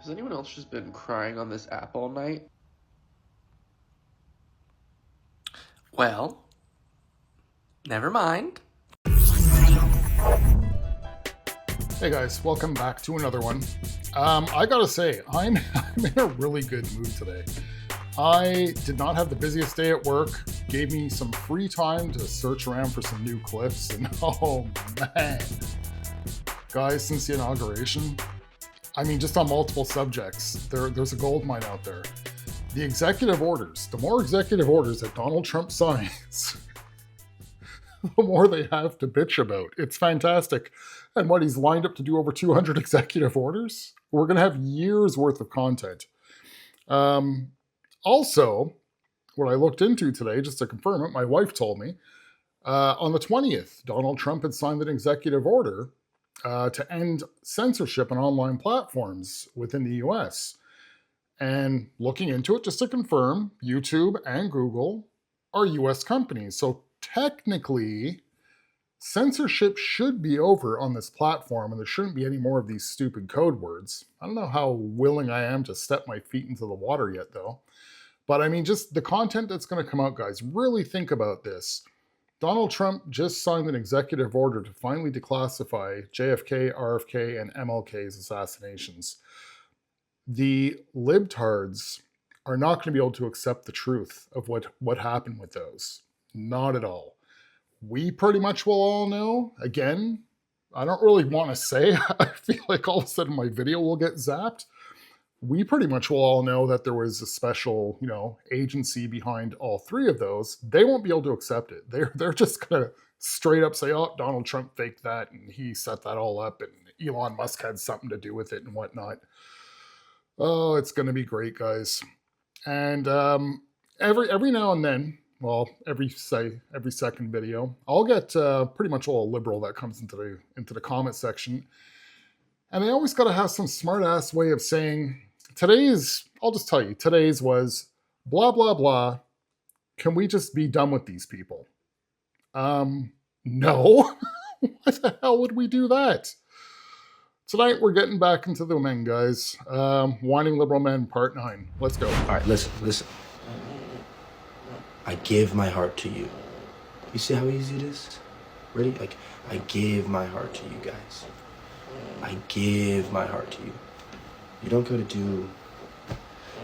Has anyone else just been crying on this app all night? Well, never mind. Hey guys, welcome back to another one. I gotta say, I'm in a really good mood today. I did not have the busiest day at work, gave me some free time to search around for some new clips, and oh man. Guys, since the inauguration, I mean, just on multiple subjects, there's a gold mine out there. The executive orders, the more executive orders that Donald Trump signs, the more they have to bitch about. It's fantastic. And what, he's lined up to do over 200 executive orders? We're going to have years worth of content. Also, what I looked into today, just to confirm it, my wife told me, on the 20th, Donald Trump had signed an executive order to end censorship on online platforms within the US. And looking into it, just to confirm, YouTube and Google are US companies. So technically, censorship should be over on this platform and there shouldn't be any more of these stupid code words. I don't know how willing I am to step my feet into the water yet, though. But I mean, just the content that's going to come out, guys, really think about this. Donald Trump just signed an executive order to finally declassify JFK, RFK, and MLK's assassinations. The libtards are not going to be able to accept the truth of what happened with those. Not at all. We pretty much will all know. Again, I don't really want to say. I feel like all of a sudden my video will get zapped. We pretty much will all know that there was a special, agency behind all three of those. They won't be able to accept it. They're just going to straight up say, oh, Donald Trump faked that and he set that all up and Elon Musk had something to do with it and whatnot. Oh, it's going to be great, guys. And every now and then, well, every second video, I'll get pretty much all liberal that comes into the comment section. And they always got to have some smart ass way of saying, I'll just tell you, today's was blah, blah, blah. Can we just be done with these people? No. Why the hell would we do that? Tonight, we're getting back into the men, guys. Whining Liberal Men, Part 9. Let's go. All right, listen. I give my heart to you. You see how easy it is? Ready? Like, I give my heart to you guys. I give my heart to you. You don't go to do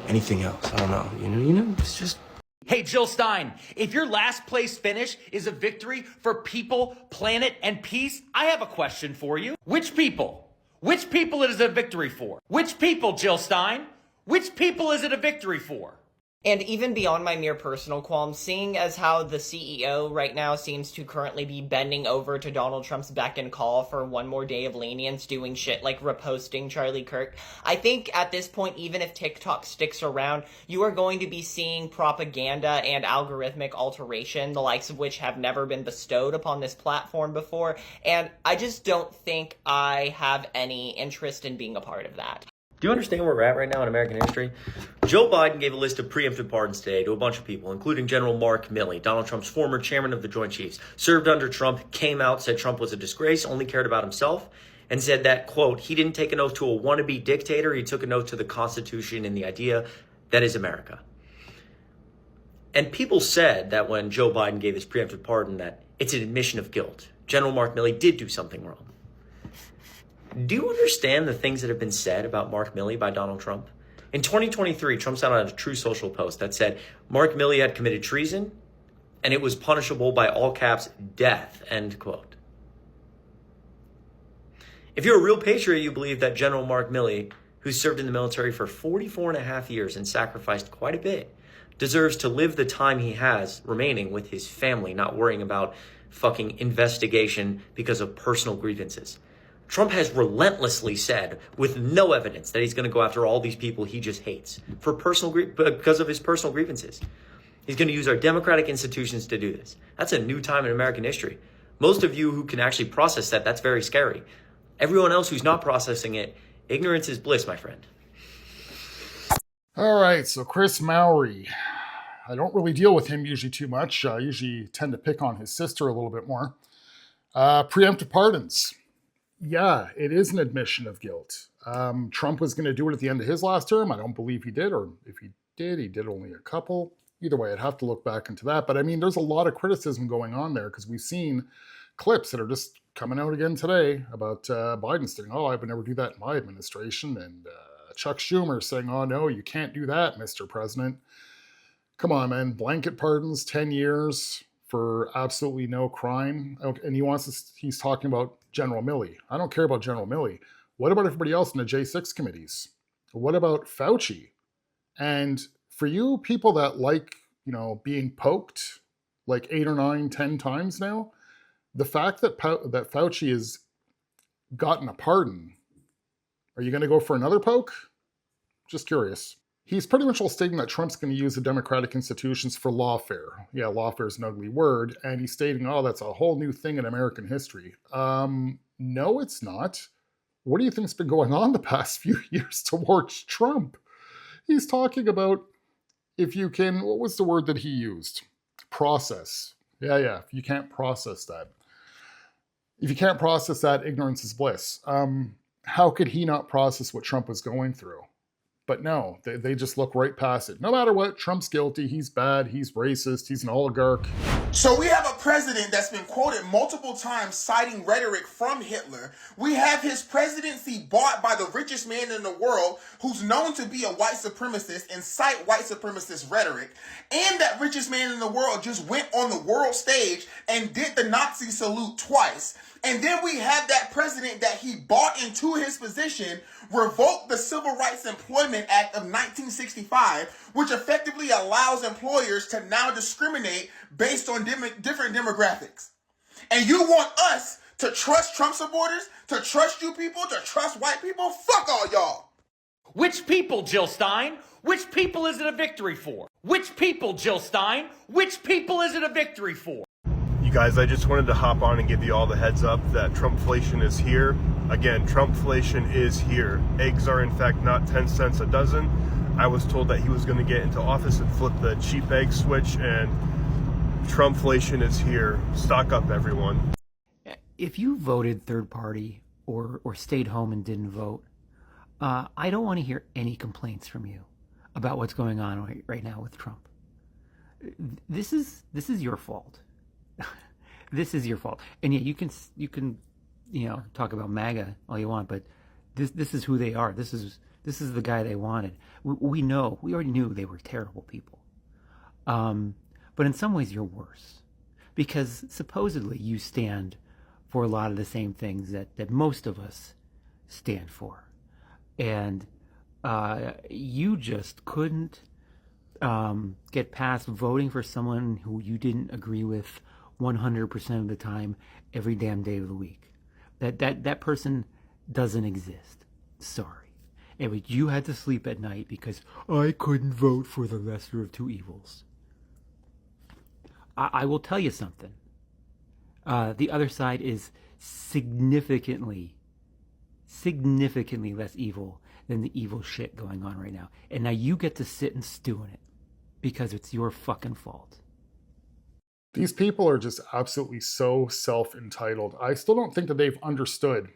anything else. I don't know. You know, it's just... Hey, Jill Stein, if your last place finish is a victory for people, planet, and peace, I have a question for you. Which people? Which people is it a victory for? Which people, Jill Stein? Which people is it a victory for? And even beyond my mere personal qualms, seeing as how the CEO right now seems to currently be bending over to Donald Trump's beck and call for one more day of lenience, doing shit like reposting Charlie Kirk, I think at this point, even if TikTok sticks around, you are going to be seeing propaganda and algorithmic alteration, the likes of which have never been bestowed upon this platform before, and I just don't think I have any interest in being a part of that. Do you understand where we're at right now in American history? Joe Biden gave a list of preemptive pardons today to a bunch of people, including General Mark Milley, Donald Trump's former chairman of the Joint Chiefs, served under Trump, came out, said Trump was a disgrace, only cared about himself, and said that, quote, he didn't take an oath to a wannabe dictator, he took an oath to the Constitution and the idea that is America. And people said that when Joe Biden gave his preemptive pardon that it's an admission of guilt. General Mark Milley did do something wrong. Do you understand the things that have been said about Mark Milley by Donald Trump? In 2023, Trump sent out a True Social post that said Mark Milley had committed treason and it was punishable by all caps death, end quote. If you're a real patriot, you believe that General Mark Milley, who served in the military for 44 and a half years and sacrificed quite a bit, deserves to live the time he has remaining with his family, not worrying about fucking investigation because of personal grievances. Trump has relentlessly said, with no evidence, that he's going to go after all these people he just hates because of his personal grievances. He's going to use our democratic institutions to do this. That's a new time in American history. Most of you who can actually process that, that's very scary. Everyone else who's not processing it, ignorance is bliss, my friend. All right, so Chris Mowry. I don't really deal with him usually too much. I usually tend to pick on his sister a little bit more. Preemptive pardons. Yeah, it is an admission of guilt. Trump was going to do it at the end of his last term. I don't believe he did, or if he did only a couple. Either way, I'd have to look back into that. But I mean, there's a lot of criticism going on there because we've seen clips that are just coming out again today about Biden saying, "Oh, I would never do that in my administration," and Chuck Schumer saying, "Oh no, you can't do that, Mr. President." Come on, man! Blanket pardons, 10 years for absolutely no crime, and he's talking about General Milley. I don't care about General Milley. What about everybody else in the J6 committees? What about Fauci? And for you people that like, being poked like 8 or 9, 10 times now, the fact that that Fauci has gotten a pardon, are you going to go for another poke? Just curious. He's pretty much all stating that Trump's going to use the democratic institutions for lawfare. Yeah, lawfare is an ugly word. And he's stating, oh, that's a whole new thing in American history. No, it's not. What do you think's been going on the past few years towards Trump? He's talking about if you can, what was the word that he used? Process. Yeah, if you can't process that. If you can't process that, ignorance is bliss. How could he not process what Trump was going through? But no, they just look right past it. No matter what, Trump's guilty, he's bad, he's racist, he's an oligarch. So we have a president that's been quoted multiple times citing rhetoric from Hitler. We have his presidency bought by the richest man in the world who's known to be a white supremacist and cite white supremacist rhetoric. And that richest man in the world just went on the world stage and did the Nazi salute twice. And then we have that president that he bought into his position revoke the Civil Rights Employment Act of 1965, which effectively allows employers to now discriminate based on different demographics. And you want us to trust Trump supporters, to trust you people, to trust white people? Fuck all y'all. Which people, Jill Stein? Which people is it a victory for? Which people, Jill Stein? Which people is it a victory for? You guys, I just wanted to hop on and give you all the heads up that Trumpflation is here. Again, Trumpflation is here. Eggs are in fact not 10 cents a dozen. I was told that he was going to get into office and flip the cheap egg switch, and Trumpflation is here. Stock up, everyone. If you voted third party or stayed home and didn't vote, I don't want to hear any complaints from you about what's going on right now with Trump. This is your fault. This is your fault. And yeah, you can talk about MAGA all you want, but this is who they are. This is the guy they wanted. We already knew they were terrible people. But in some ways you're worse, because supposedly you stand for a lot of the same things that most of us stand for. And you just couldn't get past voting for someone who you didn't agree with 100% of the time, every damn day of the week. That person doesn't exist. Sorry. Anyway, you had to sleep at night because I couldn't vote for the lesser of two evils. I will tell you something. The other side is significantly less evil than the evil shit going on right now. And now you get to sit and stew in it because it's your fucking fault. These people are just absolutely so self-entitled. I still don't think that they've understood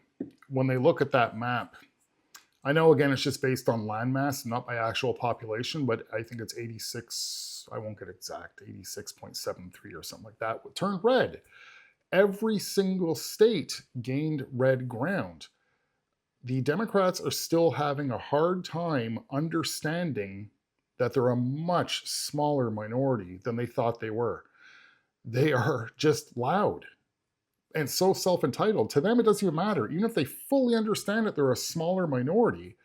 when they look at that map. I know, again, it's just based on landmass, not by actual population, but I think it's 86, I won't get exact, 86.73 or something like that, turned red. Every single state gained red ground. The Democrats are still having a hard time understanding that they're a much smaller minority than they thought they were. They are just loud and so self-entitled. To them, it doesn't even matter. Even if they fully understand that they're a smaller minority,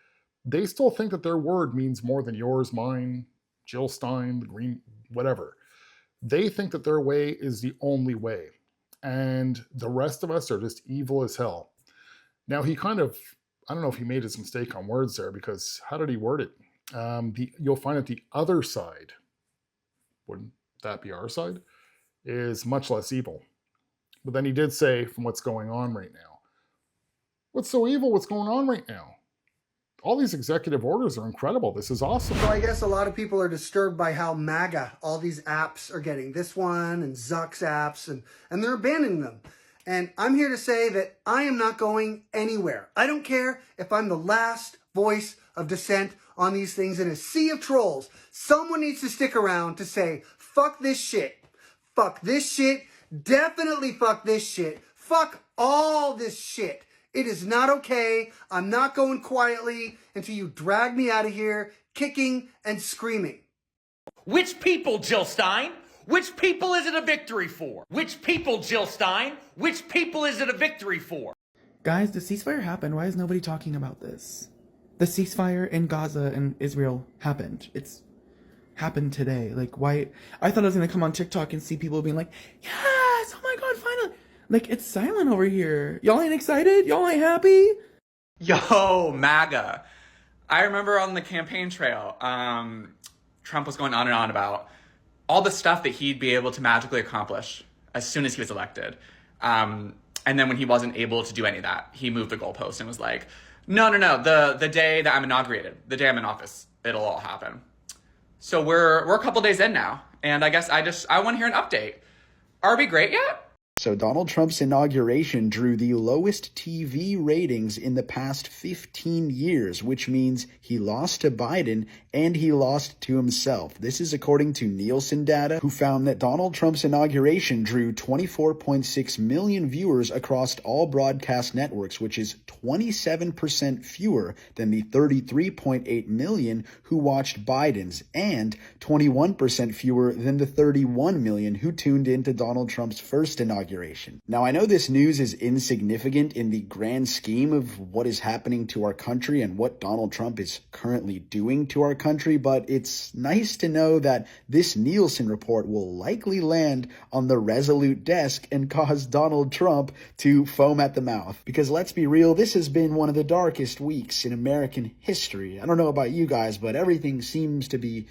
they still think that their word means more than yours, mine, Jill Stein, the Green, whatever. They think that their way is the only way. And the rest of us are just evil as hell. Now, he kind of, I don't know if he made his mistake on words there, because how did he word it? You'll find that the other side, wouldn't that be our side, is much less evil. But then he did say, from what's going on right now. What's so evil? What's going on right now? All these executive orders are incredible. This is awesome. So I guess a lot of people are disturbed by how MAGA, all these apps are getting, this one and Zuck's apps, and they're abandoning them. And I'm here to say that I am not going anywhere. I don't care if I'm the last voice of dissent on these things in a sea of trolls. Someone needs to stick around to say, fuck this shit. Fuck this shit. Definitely fuck this shit. Fuck all this shit. It is not okay. I'm not going quietly until you drag me out of here, kicking and screaming. Which people, Jill Stein? Which people is it a victory for? Which people, Jill Stein? Which people is it a victory for? Guys, the ceasefire happened. Why is nobody talking about this? The ceasefire in Gaza and Israel happened. It's happened today. Like, why? I thought I was going to come on TikTok and see people being like, yes, oh my God, finally. Like, it's silent over here. Y'all ain't excited? Y'all ain't happy? Yo, MAGA. I remember on the campaign trail, Trump was going on and on about all the stuff that he'd be able to magically accomplish as soon as he was elected. And then when he wasn't able to do any of that, he moved the goalpost and was like, no, the day that I'm inaugurated, the day I'm in office, it'll all happen. So we're a couple days in now, and I guess I want to hear an update. Are we great yet? So Donald Trump's inauguration drew the lowest TV ratings in the past 15 years, which means he lost to Biden and he lost to himself. This is according to Nielsen data, who found that Donald Trump's inauguration drew 24.6 million viewers across all broadcast networks, which is 27% fewer than the 33.8 million who watched Biden's, and 21% fewer than the 31 million who tuned into Donald Trump's first inauguration. Now, I know this news is insignificant in the grand scheme of what is happening to our country and what Donald Trump is currently doing to our country, but it's nice to know that this Nielsen report will likely land on the Resolute desk and cause Donald Trump to foam at the mouth. Because let's be real, this has been one of the darkest weeks in American history. I don't know about you guys, but everything seems to be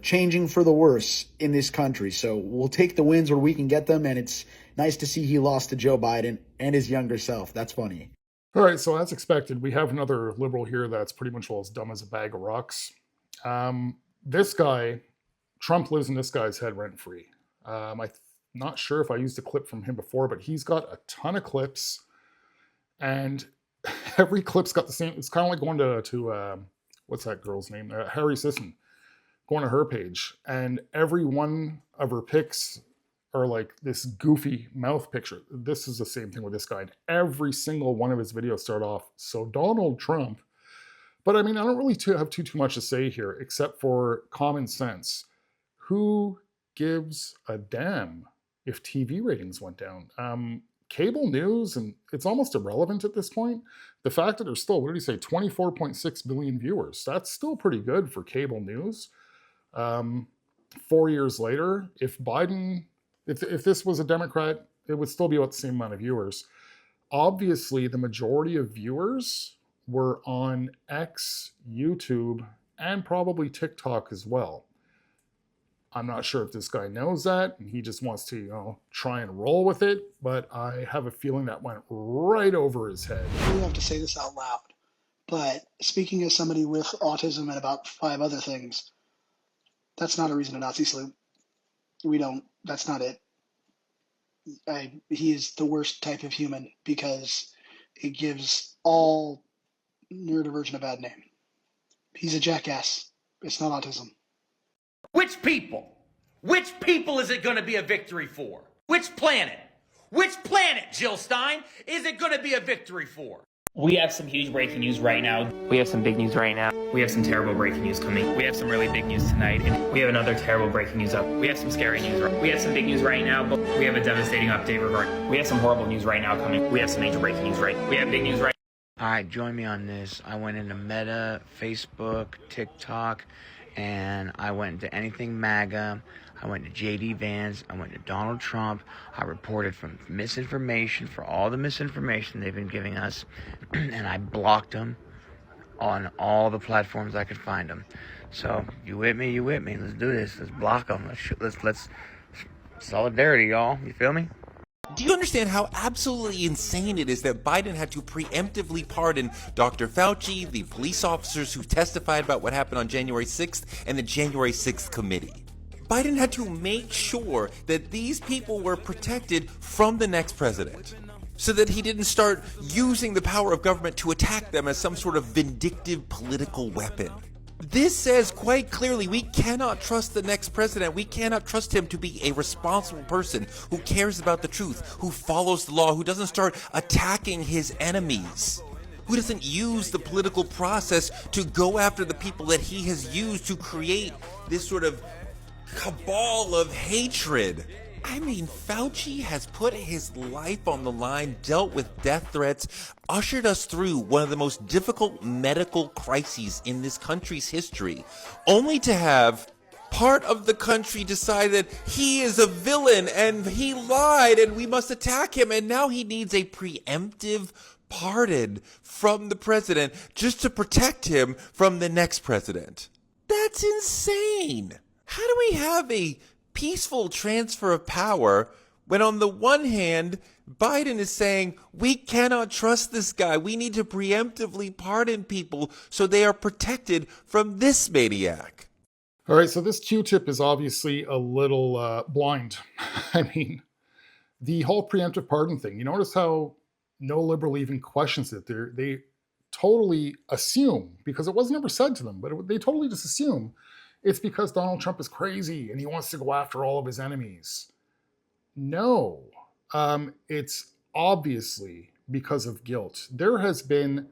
changing for the worse in this country. So we'll take the wins where we can get them, and it's nice to see he lost to Joe Biden and his younger self. That's funny. All right, so as expected, we have another liberal here that's pretty much all as dumb as a bag of rocks. This guy, Trump lives in this guy's head rent-free. I'm not sure if I used a clip from him before, but he's got a ton of clips, and every clip's got the same. It's kind of like going to what's that girl's name? Harry Sisson. Going to her page, and every one of her pics are like this goofy mouth picture. This is the same thing with this guy. And every single one of his videos start off, so Donald Trump. But I mean, I don't really have too much to say here, except for common sense. Who gives a damn if TV ratings went down? Cable news, and it's almost irrelevant at this point. The fact that there's still, what did he say, 24.6 million viewers. That's still pretty good for cable news. 4 years later, if this was a Democrat, it would still be about the same amount of viewers. Obviously, the majority of viewers were on X, YouTube, and probably TikTok as well. I'm not sure if this guy knows that, and he just wants to, try and roll with it, but I have a feeling that went right over his head. I really have to say this out loud, but speaking as somebody with autism and about 5 other things, that's not a reason to Nazi salute. That's not it. He is the worst type of human because it gives all neurodivergent a bad name. He's a jackass. It's not autism. Which people? Which people is it going to be a victory for? Which planet? Which planet, Jill Stein, is it going to be a victory for? We have some huge breaking news right now. We have some big news right now. We have some terrible breaking news coming. We have some really big news tonight. And we have another terrible breaking news up. We have some scary news. We have some big news right now, but we have a devastating update regarding. We have some horrible news right now coming. We have some major breaking news right. We have big news right. All right, join me on this. I went into Meta, Facebook, TikTok, and I went into anything MAGA. I went to J.D. Vance. I went to Donald Trump. I reported from misinformation for all the misinformation they've been giving us, and I blocked them on all the platforms I could find them. So you with me? You with me? Let's do this. Let's block them. Let's solidarity, y'all. You feel me? Do you understand how absolutely insane it is that Biden had to preemptively pardon Dr. Fauci, the police officers who testified about what happened on January 6th, and the January 6th committee? Biden had to make sure that these people were protected from the next president, so that he didn't start using the power of government to attack them as some sort of vindictive political weapon. This says quite clearly we cannot trust the next president. We cannot trust him to be a responsible person who cares about the truth, who follows the law, who doesn't start attacking his enemies, who doesn't use the political process to go after the people that he has used to create this sort of cabal of hatred. I mean, Fauci has put his life on the line, dealt with death threats, ushered us through one of the most difficult medical crises in this country's history, only to have part of the country decide that he is a villain and he lied and we must attack him, and now he needs a preemptive pardon from the president just to protect him from the next president. That's insane. How do we have a peaceful transfer of power when on the one hand, Biden is saying, we cannot trust this guy. We need to preemptively pardon people so they are protected from this maniac. All right, so this Q-tip is obviously a little blind. I mean, the whole preemptive pardon thing, you notice how no liberal even questions it. They totally assume, because it was never said to them, but they totally just assume it's because Donald Trump is crazy and he wants to go after all of his enemies. No, it's obviously because of guilt. There has been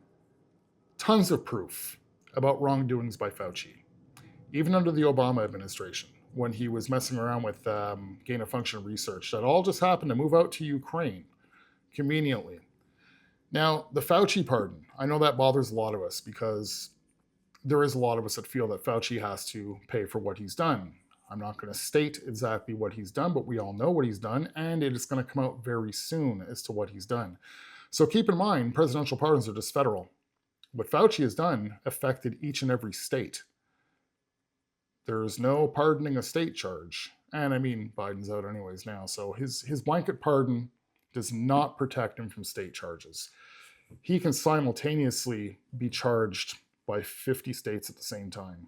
tons of proof about wrongdoings by Fauci, even under the Obama administration, when he was messing around with gain-of-function research. That all just happened to move out to Ukraine, conveniently. Now, the Fauci pardon, I know that bothers a lot of us because there is a lot of us that feel that Fauci has to pay for what he's done. I'm not going to state exactly what he's done, but we all know what he's done, and it is going to come out very soon as to what he's done. So keep in mind, presidential pardons are just federal. What Fauci has done affected each and every state. There is no pardoning a state charge. And I mean, Biden's out anyways now, so his blanket pardon does not protect him from state charges. He can simultaneously be charged by 50 states at the same time.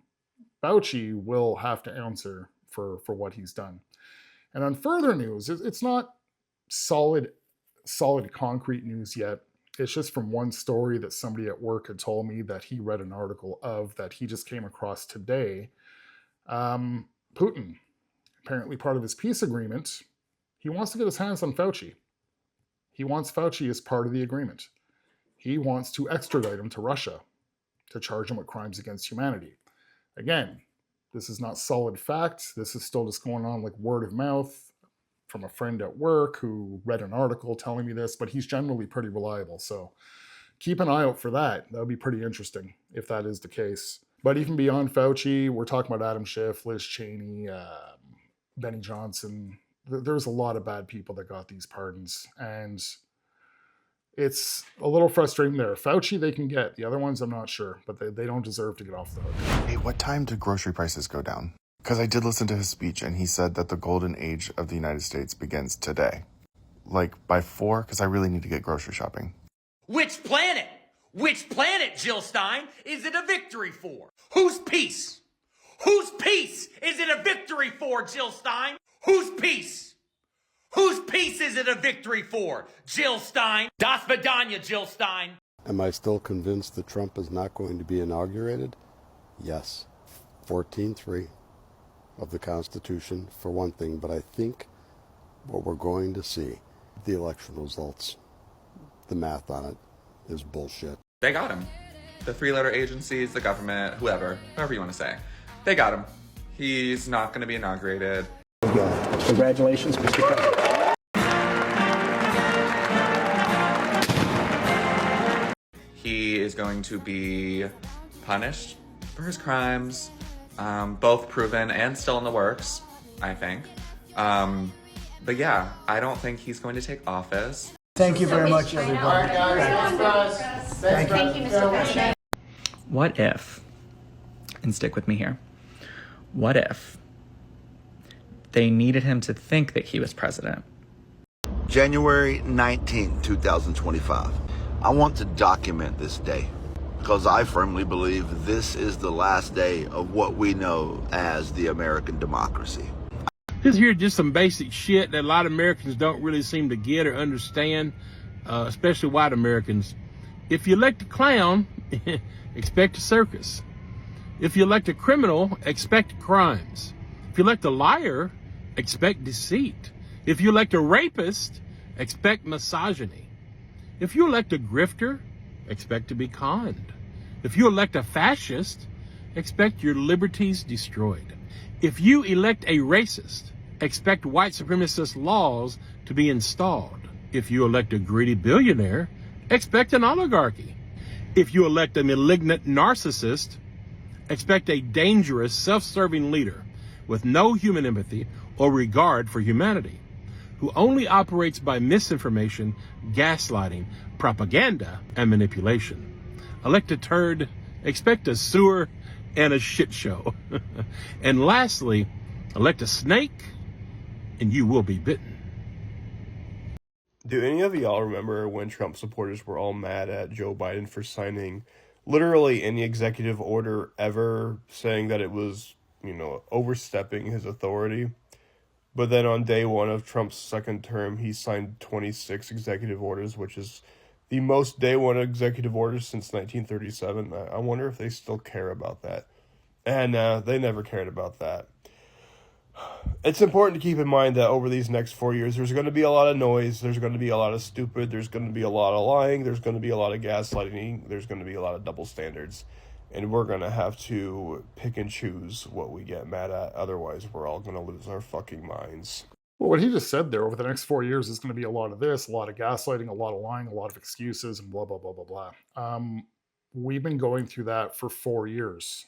Fauci will have to answer for what he's done. And on further news, it's not solid concrete news yet. It's just from one story that somebody at work had told me that he read an article of that he just came across today. Putin, apparently part of his peace agreement, he wants to get his hands on Fauci. He wants Fauci as part of the agreement. He wants to extradite him to Russia to charge him with crimes against humanity. Again, this is not solid fact. This is still just going on like word of mouth from a friend at work who read an article telling me this, but he's generally pretty reliable. So keep an eye out for that. That would be pretty interesting if that is the case. But even beyond Fauci, we're talking about Adam Schiff, Liz Cheney, Benny Johnson. There's a lot of bad people that got these pardons, and it's a little frustrating there. Fauci they can get. The other ones I'm not sure, but they don't deserve to get off the hook. Hey, what time do grocery prices go down? Because I did listen to his speech, and he said that the golden age of the United States begins today. Like by 4, because I really need to get grocery shopping. Which planet? Which planet, Jill Stein, is it a victory for? Whose peace? Whose peace is it a victory for, Jill Stein? Whose peace? Whose peace is it a victory for, Jill Stein? Das Vidanya, Jill Stein. Am I still convinced that Trump is not going to be inaugurated? Yes. 14.3 of the Constitution, for one thing, but I think what we're going to see, the election results, the math on it, is bullshit. They got him. The three-letter agencies, the government, whoever you want to say. They got him. He's not going to be inaugurated. Congratulations, Mr. President. He is going to be punished for his crimes, both proven and still in the works, I think. But yeah, I don't think he's going to take office. Thank you very much, everybody. Thank you, Mr. President. What if, and stick with me here, what if they needed him to think that he was president? January 19th, 2025. I want to document this day because I firmly believe this is the last day of what we know as the American democracy. Here's just some basic shit that a lot of Americans don't really seem to get or understand, especially white Americans. If you elect a clown, expect a circus. If you elect a criminal, expect crimes. If you elect a liar, expect deceit. If you elect a rapist, expect misogyny. If you elect a grifter, expect to be conned. If you elect a fascist, expect your liberties destroyed. If you elect a racist, expect white supremacist laws to be installed. If you elect a greedy billionaire, expect an oligarchy. If you elect a malignant narcissist, expect a dangerous, self-serving leader with no human empathy or regard for humanity, who only operates by misinformation, gaslighting, propaganda, and manipulation. Elect a turd, expect a sewer and a shit show. And lastly, elect a snake, and you will be bitten. Do any of y'all remember when Trump supporters were all mad at Joe Biden for signing literally any executive order ever, saying that it was, overstepping his authority? But then on day one of Trump's second term, he signed 26 executive orders, which is the most day one executive orders since 1937. I wonder if they still care about that. And they never cared about that. It's important to keep in mind that over these next 4 years, there's going to be a lot of noise, there's going to be a lot of stupid, there's going to be a lot of lying, there's going to be a lot of gaslighting, there's going to be a lot of double standards. And we're going to have to pick and choose what we get mad at. Otherwise, we're all going to lose our fucking minds. Well, what he just said there, over the next 4 years, is going to be a lot of this, a lot of gaslighting, a lot of lying, a lot of excuses, and blah, blah, blah, blah, blah. We've been going through that for 4 years.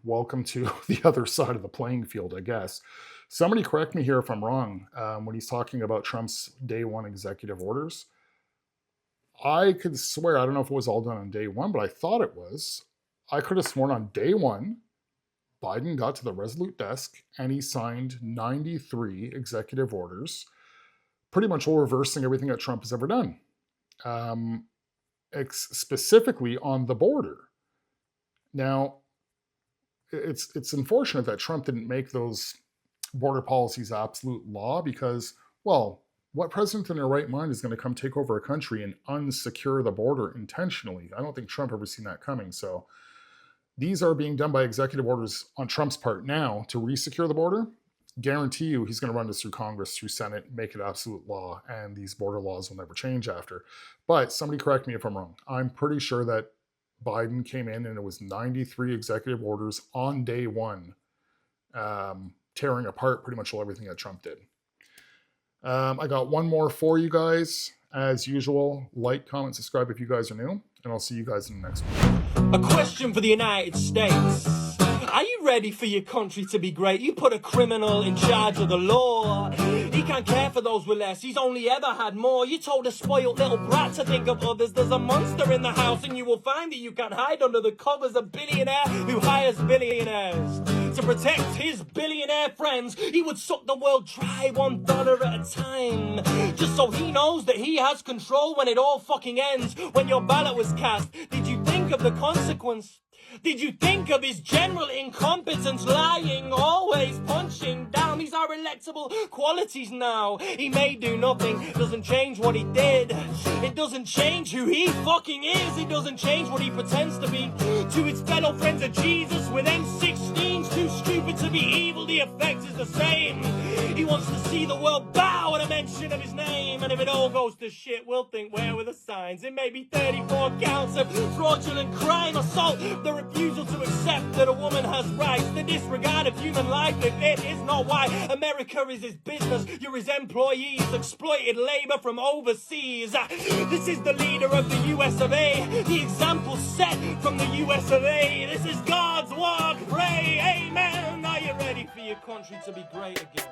Welcome to the other side of the playing field, I guess. Somebody correct me here if I'm wrong. When he's talking about Trump's day one executive orders, I could swear, I don't know if it was all done on day one, but I thought it was. I could have sworn on day one, Biden got to the Resolute desk and he signed 93 executive orders, pretty much all reversing everything that Trump has ever done, specifically on the border. Now, it's unfortunate that Trump didn't make those border policies absolute law because, well, what president in their right mind is going to come take over a country and unsecure the border intentionally? I don't think Trump ever seen that coming. So these are being done by executive orders on Trump's part now to resecure the border. Guarantee you he's going to run this through Congress, through Senate, make it absolute law, and these border laws will never change after. But somebody correct me if I'm wrong. I'm pretty sure that Biden came in and it was 93 executive orders on day one, tearing apart pretty much everything that Trump did. I got one more for you guys. As usual, like, comment, subscribe if you guys are new, and I'll see you guys in the next one. A question for the United States. Are you ready for your country to be great? You put a criminal in charge of the law. He can't care for those with less. He's only ever had more. You told a spoiled little brat to think of others. There's a monster in the house, and you will find that you can't hide under the covers. A billionaire who hires billionaires. To protect his billionaire friends, he would suck the world dry $1 at a time. Just so he knows that he has control when it all fucking ends. When your ballot was cast, did you think of the consequence? Did you think of his general incompetence, lying, always punching down? These are electable qualities now. He may do nothing, doesn't change what he did. It doesn't change who he fucking is. It doesn't change what he pretends to be. To his fellow friends of Jesus with M16s, too stupid to be evil, the effect is the same. He wants to see the world bow at a mention of his name. And if it all goes to shit, we'll think, where were the signs? It may be 34 counts of fraudulent crime, assault, the refusal to accept that a woman has rights, the disregard of human life, if it is not why America is his business, you're his employees, exploited labor from overseas. This is the leader of the US of A, the example set from the US of A. This is God's work, pray, amen. Are you ready for your country to be great again?